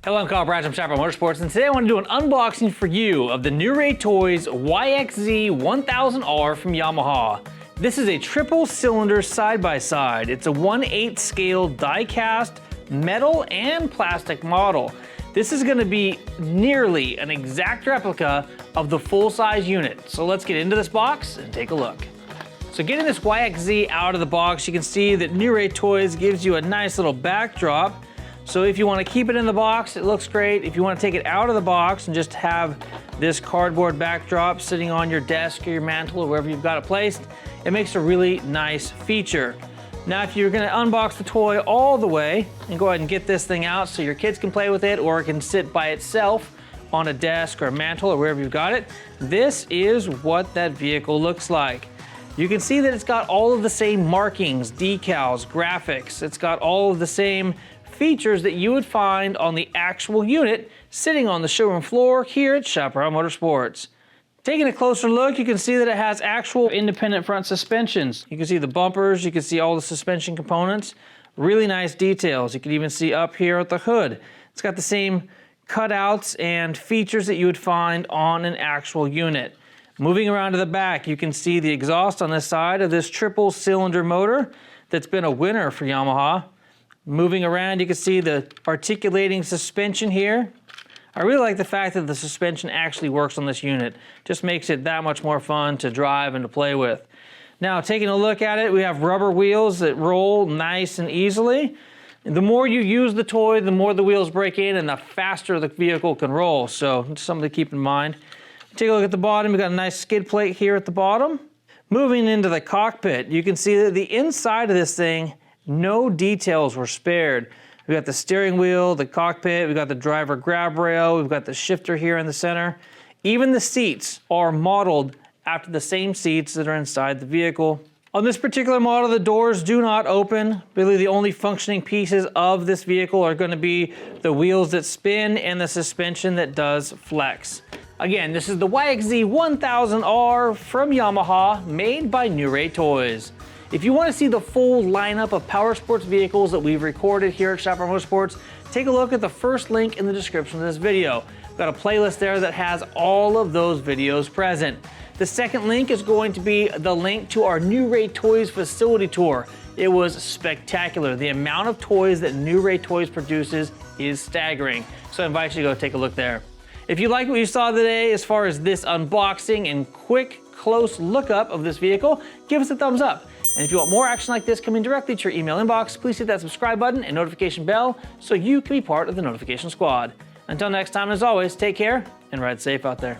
Hello, I'm Kyle Bratch from Chaparral Motorsports, and today I want to do an unboxing for you of the new Ray Toys YXZ1000R from Yamaha. This is a triple cylinder side-by-side. It's a 1/8 scale die-cast metal and plastic model. This is going to be nearly an exact replica of the full-size unit. So let's get into this box and take a look. So getting this YXZ out of the box, you can see that new Ray Toys gives you a nice little backdrop. So if you want to keep it in the box, it looks great. If you want to take it out of the box and just have this cardboard backdrop sitting on your desk or your mantle or wherever you've got it placed, it makes a really nice feature. Now, if you're going to unbox the toy all the way and go ahead and get this thing out so your kids can play with it, or it can sit by itself on a desk or a mantle or wherever you've got it, this is what that vehicle looks like. You can see that it's got all of the same markings, decals, graphics. It's got all of the same features that you would find on the actual unit sitting on the showroom floor here at Chaparral Motorsports. Taking a closer look, you can see that it has actual independent front suspensions. You can see the bumpers, you can see all the suspension components. Really nice details. You can even see up here at the hood. It's got the same cutouts and features that you would find on an actual unit. Moving around to the back, you can see the exhaust on this side of this triple cylinder motor that's been a winner for Yamaha. Moving around, you can see the articulating suspension here. I really like the fact that the suspension actually works on this unit. Just makes it that much more fun to drive and to play with. Now, taking a look at it, we have rubber wheels that roll nice and easily. The more you use the toy, the more the wheels break in and the faster the vehicle can roll. So, it's something to keep in mind. Take a look at the bottom. We've got a nice skid plate here at the bottom. Moving into the cockpit, you can see that the inside of this thing, no details were spared. We've got the steering wheel, the cockpit, we've got the driver grab rail, we've got the shifter here in the center. Even the seats are modeled after the same seats that are inside the vehicle. On this particular model, the doors do not open. Really, the only functioning pieces of this vehicle are going to be the wheels that spin and the suspension that does flex. Again, this is the YXZ1000R from Yamaha, made by New Ray Toys. If you want to see the full lineup of power sports vehicles that we've recorded here at Chaparral Motorsports, take a look at the first link in the description of this video. We've got a playlist there that has all of those videos present. The second link is going to be the link to our New Ray Toys facility tour. It was spectacular. The amount of toys that New Ray Toys produces is staggering. So I invite you to go take a look there. If you like what you saw today as far as this unboxing and quick, close lookup of this vehicle, give us a thumbs up. And if you want more action like this coming directly to your email inbox, please hit that subscribe button and notification bell so you can be part of the notification squad. Until next time, as always, take care and ride safe out there.